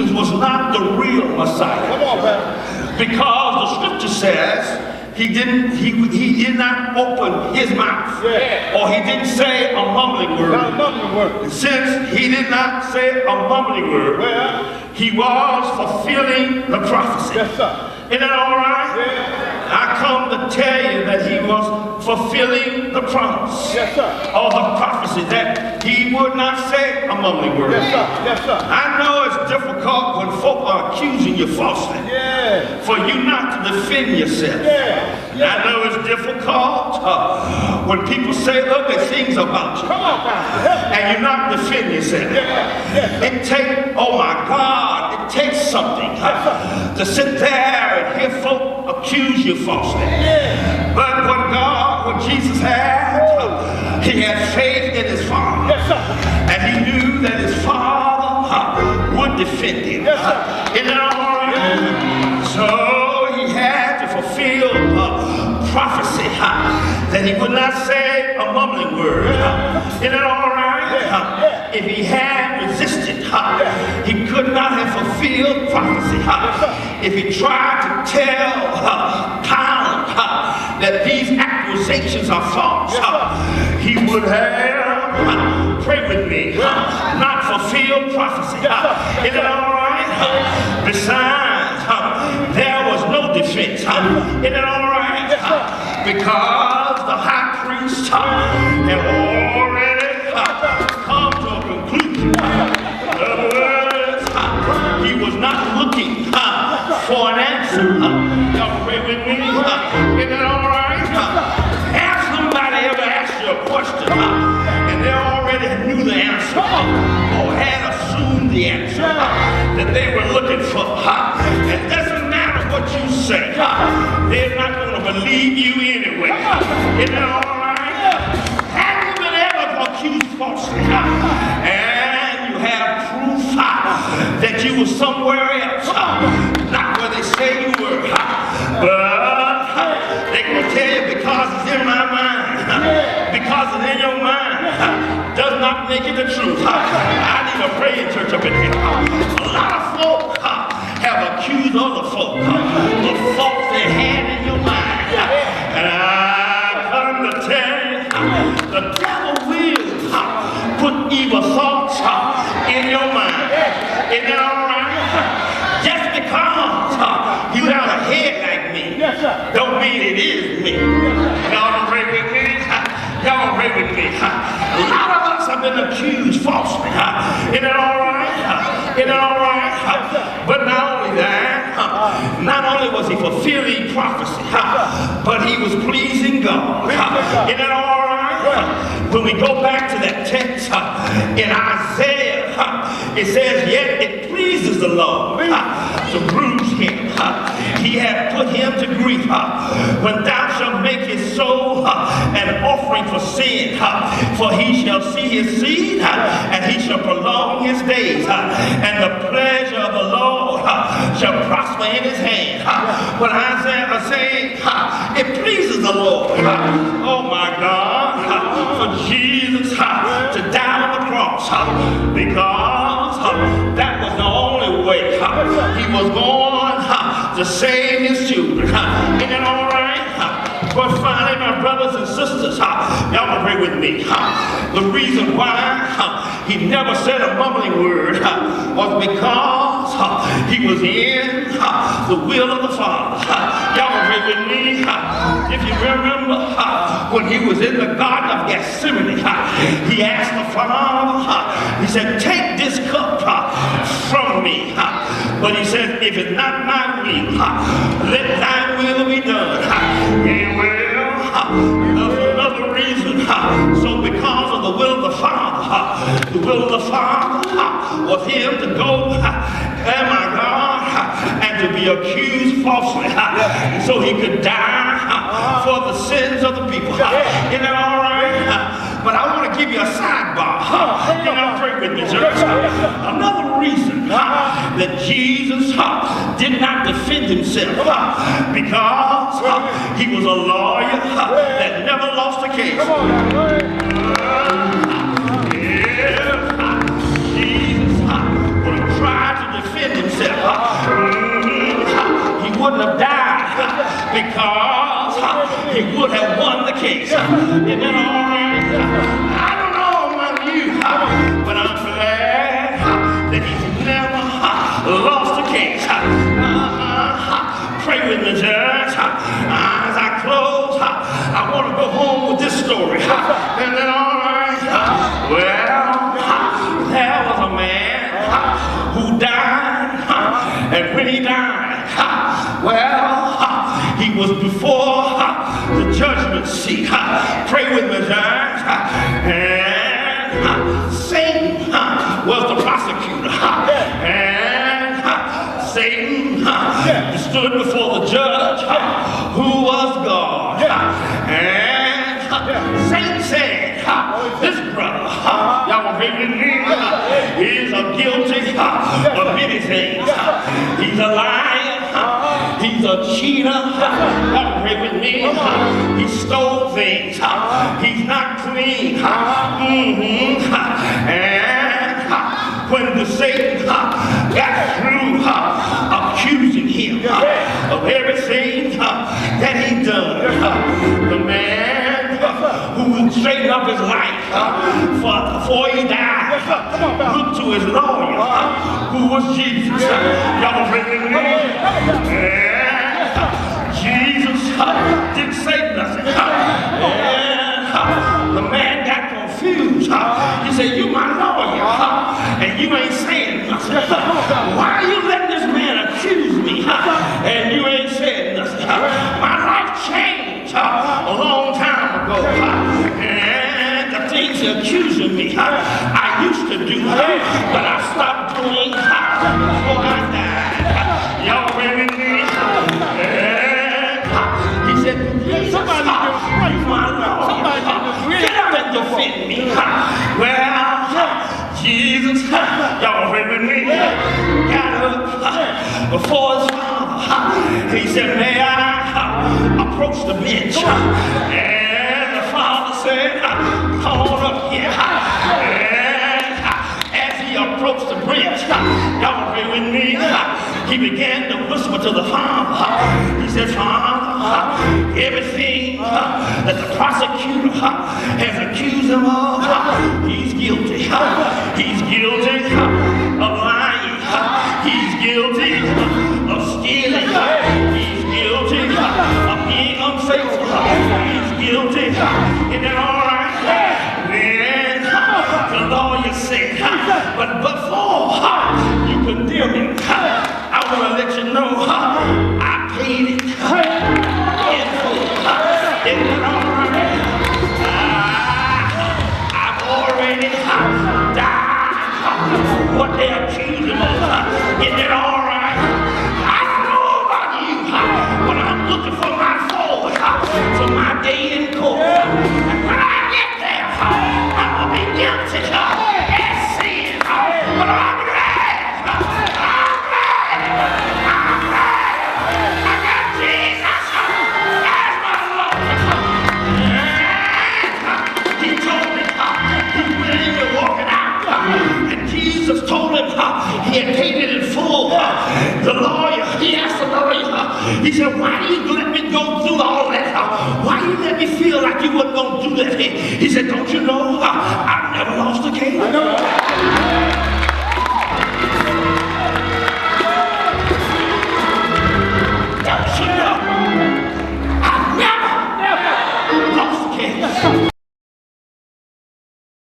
Jesus was not the real Messiah. Come on, Pastor. Because the scripture says he did not open his mouth. Yeah. Or he didn't say a mumbling word. Not a mumbling word. Since he did not say a mumbling word, Well, he was fulfilling the prophecy. yes, sir. Isn't that all right? Yeah. I come to tell you that he was fulfilling the promise. Yes, sir. Or the prophecy that he would not say a mumbling word. Yes, sir. Yes, sir. I know it's difficult when folk are accusing you falsely Yeah. for you not to defend yourself. Yeah. I know it's difficult when people say ugly things about you Come on, Pastor. Help me. and you not defend yourself. Yes, It takes, oh my God, it takes something to sit there and hear folk accuse you falsely. Yeah. But what Jesus had, he had faith in his Father. Yes, sir. And he knew that his Father would defend him. Yes, sir. Isn't that all right? So he had to fulfill prophecy that he would not say a mumbling word. Isn't that all right? If he had resisted, he could not have fulfilled prophecy. If he tried to tell Pilate that these accusations are false, he would have, pray with me, not fulfilled prophecy. Isn't that all right? Besides, there was no defense. Isn't that all right? Because the high priest had already come to a conclusion. In other words, he was not looking for an answer. Y'all pray with me? Isn't that all right? Have somebody ever asked you a question and they already knew the answer or had assumed the answer that they were looking for? It doesn't matter what you say. They're not going to believe you anyway. Isn't that all right? Have you been ever accused falsely? And you have proof that you were somewhere else, not where they say you were. But they're going to tell you because it's in my mind, because it's in your mind, does not make it the truth. I need a praying church up in here. A lot of folk have accused other folk of faults they had in your mind. And I come to tell you, the devil will put evil thoughts in your mind. Isn't that all right? Just because you have a head like me, don't mean it is me. Y'all pray with me? Y'all pray with me? A lot of us have been accused falsely. Isn't that all right? Isn't that all right? But not only that, not only was he fulfilling prophecy, but he was pleasing God. Isn't that all right? When we go back to that text in Isaiah, it says, yet it pleases the Lord to bruise him. He had put him to grief. When thou shalt make his soul an offering for sin, for he shall see his seed, and he shall prolong his days, and the pleasure of the Lord shall prosper in his hand. When Isaiah is saying, it pleases the Lord, oh my God, for Jesus to die on the cross, because that was the only way he was going to save his children. Isn't that all right? But finally, my brothers and sisters, y'all can pray with me. The reason why he never said a mumbling word was because he was in the will of the Father. Y'all can pray with me. If you remember when he was in the Garden of Gethsemane, he asked the Father, he said, take this cup from me. But he said, if it's not my will, let thy will be done. Yeah, well, that's another reason. So because of the will of the Father, the will of the Father was him to go, oh my God, and to be accused falsely, so he could die for the sins of the people. Isn't that all right? But I want to give you a sidebar. Can I pray with me, church? Another reason that Jesus did not defend himself, because he was a lawyer that never lost a case. Jesus would have tried to defend because he would have won the case. Isn't that all right? I don't know about you, but I'm glad that he's never lost a case. Pray with me, church. As I close, I want to go home with this story. Isn't that all right? Well, there was a man who died, and when he died, well, he was before the judgment seat. Pray with me, church. And Satan was the prosecutor. And Satan stood before the judge, who was God. And Satan said, this brother, y'all will agree with me, is guilty of many things. He's a liar. He's a cheater. Y'all agree with me? He stole things. He's not clean. And when the Satan got through accusing him of everything that he done, the man who straightened up his life before he died looked to his lawyer, who was Jesus. Y'all agree with me? Jesus didn't say nothing. And the man got confused. He said, you my lawyer, and you ain't saying nothing. Why are you letting this man accuse me, and you ain't saying nothing? My life changed a long time ago. And the things you're accusing me, I used to do, but I stopped doing before I died. Y'all ready with me? He said, somebody you my Lord. Get up and defend me. Well, Jesus, y'all ready with me? Got up before his father. He said, may I approach the bench? And the father said, come on up here. And as he approached the bench, y'all agree with me? He began to whisper to the father. He said, Father, everything that the prosecutor has accused him of, he's guilty. He's guilty of lying. He's guilty of stealing. He's guilty of being unfaithful. He's guilty. Isn't that all right? Then the lawyer said, but before you condemn him, I want to let you know I paid it in full. Isn't that all right? I've already died what they accuse him of. Isn't that all right? I don't know about you, but I'm looking for my forward to my day in court. And when I get there, I'm going to be guilty and sin. But I'm glad. I'm glad. I'm glad. I got Jesus as my Lord. And he told me he went in there walking out. And Jesus told him he had paid it in full. The lawyer, he asked the lawyer, he said, why do you let me go through all that? Why you let me feel like you wasn't going to do that? He said, don't you know, I've never lost a case. Don't you know, I've never lost a case.